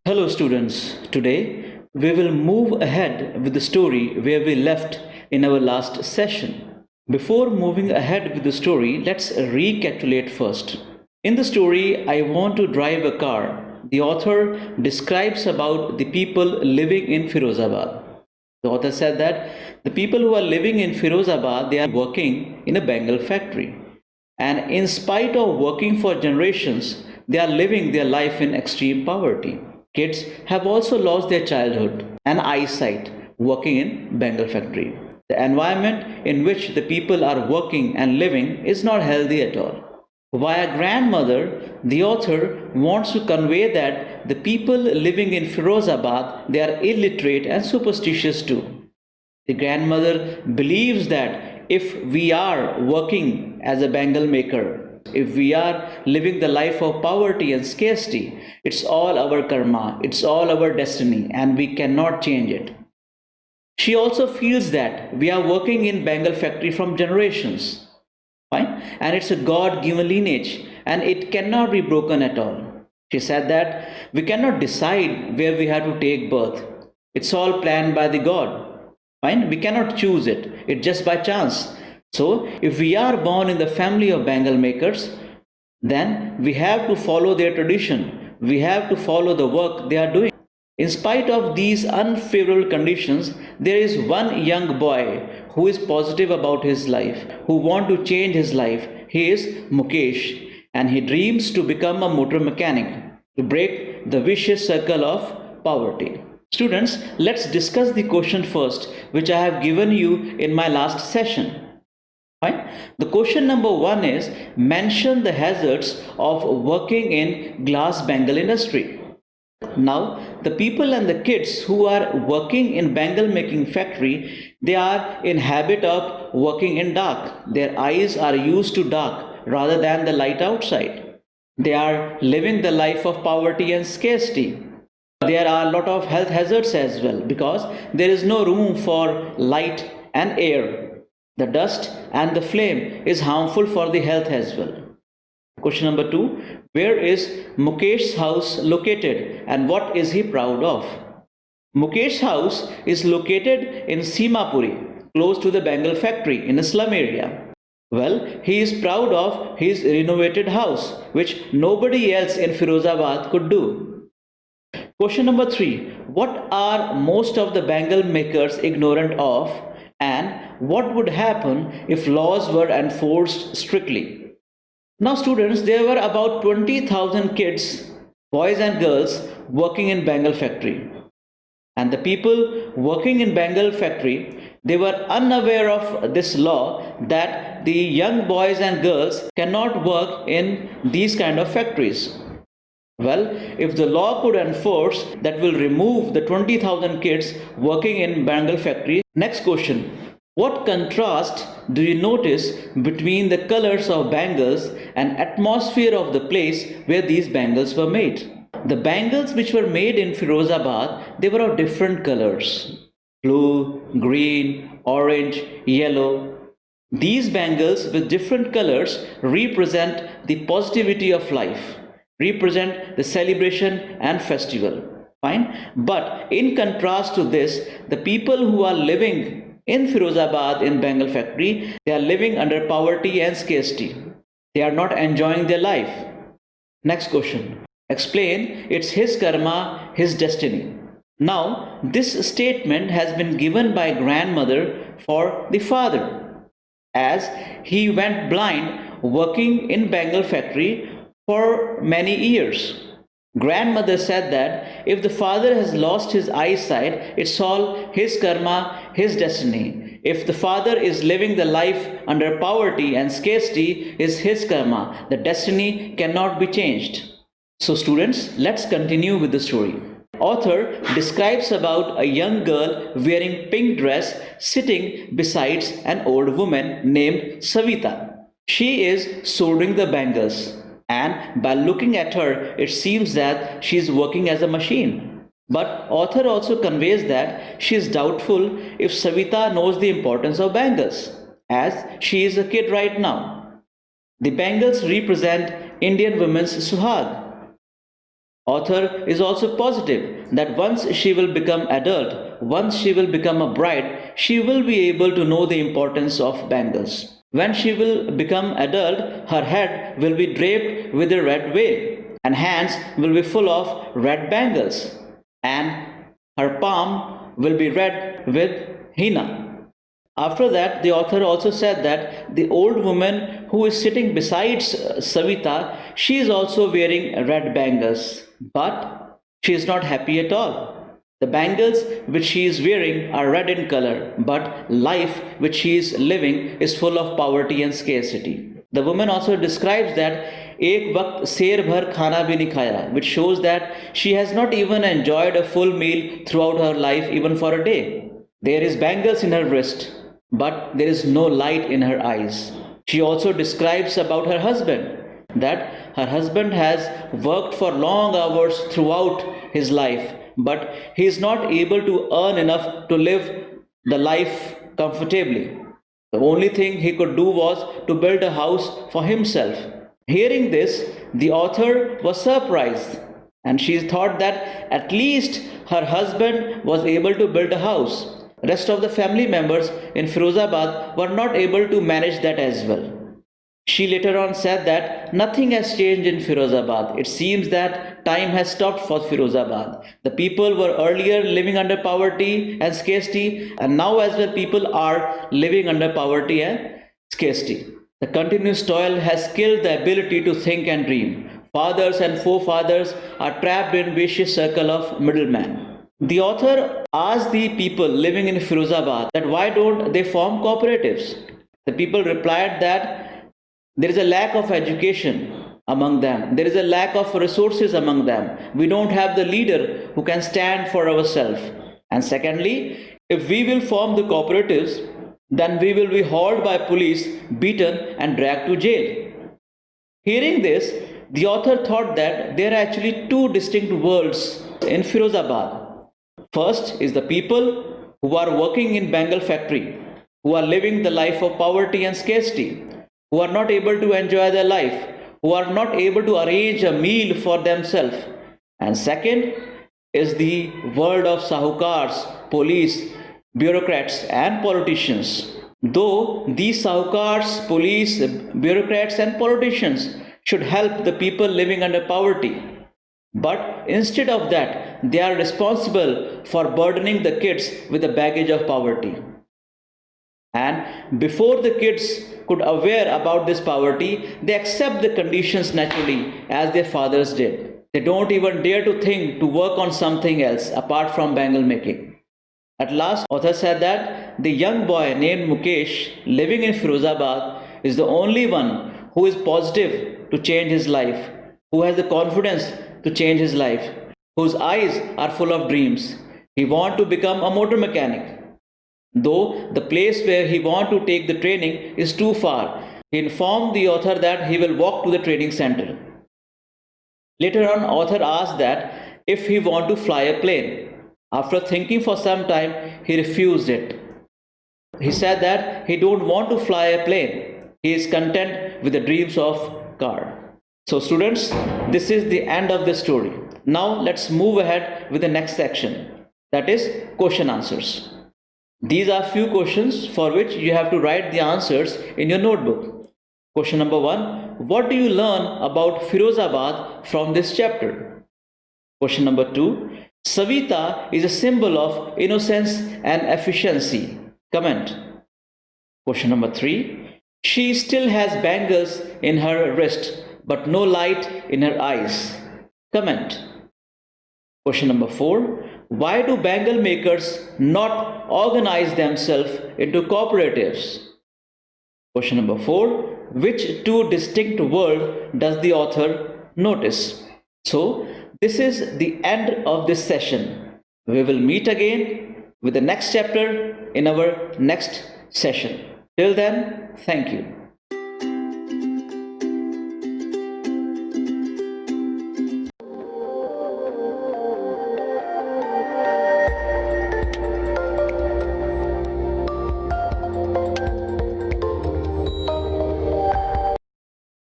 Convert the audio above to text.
Hello, students. Today we will move ahead with the story where we left in our last session. Before moving ahead with the story, let's recapitulate first. In the story, I want to drive a car. The author describes about the people living in Firozabad. The author said that the people who are living in Firozabad, they are working in a bangle factory. And in spite of working for generations, they are living their life in extreme poverty. Kids have also lost their childhood and eyesight working in bangle factory. The environment in which the people are working and living is not healthy at all. Via grandmother, the author wants to convey that the people living in Firozabad, they are illiterate and superstitious too. The grandmother believes that if we are working as a bangle maker, if we are living the life of poverty and scarcity, it's all our karma, it's all our destiny, and we cannot change it. She also feels that we are working in bangle factory from generations, fine, and it's a God-given lineage, and it cannot be broken at all. She said that we cannot decide where we have to take birth. It's all planned by the God. Fine, we cannot choose it. It's just by chance. So, if we are born in the family of bangle makers, then we have to follow their tradition. We have to follow the work they are doing. In spite of these unfavorable conditions, there is one young boy who is positive about his life, who wants to change his life. He is Mukesh, and he dreams to become a motor mechanic to break the vicious circle of poverty. Students, let's discuss the question first, which I have given you in my last session. Fine. The question number 1 is mention the hazards of working in glass bangle industry. Now, the people and the kids who are working in bangle making factory, they are in habit of working in dark. Their eyes are used to dark rather than the light outside. They are living the life of poverty and scarcity. There are a lot of health hazards as well because there is no room for light and air. The dust and the flame is harmful for the health as well. Question number 2. Where is Mukesh's house located and what is he proud of? Mukesh's house is located in Simapuri, close to the bangle factory in a slum area. Well, he is proud of his renovated house, which nobody else in Firozabad could do. Question number 3. What are most of the bangle makers ignorant of and what would happen if laws were enforced strictly? Now students, there were about 20,000 kids, boys and girls working in bangle factory. And the people working in bangle factory, they were unaware of this law that the young boys and girls cannot work in these kind of factories. Well, if the law could enforce, that will remove the 20,000 kids working in bangle factory. Next question. What contrast do you notice between the colors of bangles and atmosphere of the place where these bangles were made? The bangles which were made in Firozabad, they were of different colors. Blue, green, orange, yellow. These bangles with different colors represent the positivity of life, represent the celebration and festival. Fine. But in contrast to this, the people who are living in Firozabad in bangle factory, they are living under poverty and scarcity. They are not enjoying their life. Next question. Explain it's his karma, his destiny. Now, this statement has been given by grandmother for the father, as he went blind working in bangle factory for many years. Grandmother said that if the father has lost his eyesight, it's all his karma, his destiny. If the father is living the life under poverty and scarcity, is his karma. The destiny cannot be changed. So students, let's continue with the story. Author describes about a young girl wearing pink dress sitting beside an old woman named Savita. She is soldering the bangles, and by looking at her, it seems that she is working as a machine. But author also conveys that she is doubtful if Savita knows the importance of bangles, as she is a kid right now. The bangles represent Indian women's suhag. Author is also positive that once she will become adult, once she will become a bride, she will be able to know the importance of bangles. When she will become adult, her head will be draped with a red veil, and hands will be full of red bangles, and her palm will be red with henna. After that, the author also said that the old woman who is sitting beside Savita, she is also wearing red bangles, but she is not happy at all. The bangles which she is wearing are red in color, but life which she is living is full of poverty and scarcity. The woman also describes that एक वक्त शेर भर खाना भी नहीं खाया, which shows that she has not even enjoyed a full meal throughout her life, even for a day. There is bangles in her wrist, but there is no light in her eyes. She also describes about her husband that her husband has worked for long hours throughout his life, but he is not able to earn enough to live the life comfortably. The only thing he could do was to build a house for himself. Hearing this, the author was surprised, and she thought that at least her husband was able to build a house. Rest of the family members in Firozabad were not able to manage that as well. She later on said that nothing has changed in Firozabad. It seems that time has stopped for Firozabad. The people were earlier living under poverty and scarcity, and now as well people are living under poverty and scarcity. The continuous toil has killed the ability to think and dream. Fathers and forefathers are trapped in vicious circle of middlemen. The author asked the people living in Firozabad that why don't they form cooperatives? The people replied that there is a lack of education among them. There is a lack of resources among them. We don't have the leader who can stand for ourselves. And secondly, if we will form the cooperatives, then we will be hauled by police, beaten and dragged to jail. Hearing this, the author thought that there are actually two distinct worlds in Firozabad. First is the people who are working in bangle factory, who are living the life of poverty and scarcity, who are not able to enjoy their life, who are not able to arrange a meal for themselves. And second is the world of sahukars, police, bureaucrats and politicians. Though these sahukars, police, bureaucrats and politicians should help the people living under poverty, but instead of that, they are responsible for burdening the kids with the baggage of poverty. And before the kids could aware about this poverty, they accept the conditions naturally as their fathers did. They don't even dare to think to work on something else apart from bangle making. At last, author said that the young boy named Mukesh living in Firozabad is the only one who is positive to change his life, who has the confidence to change his life, whose eyes are full of dreams. He wants to become a motor mechanic. Though the place where he wants to take the training is too far, he informed the author that he will walk to the training center. Later on, author asked that if he want to fly a plane. After thinking for some time, he refused it. He said that he don't want to fly a plane. He is content with the dreams of car. So students, this is the end of the story. Now let's move ahead with the next section, that is question answers. These are few questions for which you have to write the answers in your notebook. Question number 1, what do you learn about Firozabad from this chapter? Question number 2, Savita is a symbol of innocence and efficiency. Comment. Question number 3, she still has bangles in her wrist but no light in her eyes. Comment. Question number 4, why do bangle makers not organize themselves into cooperatives? Question number 4, which two distinct worlds does the author notice? So, this is the end of this session. We will meet again with the next chapter in our next session. Till then, thank you.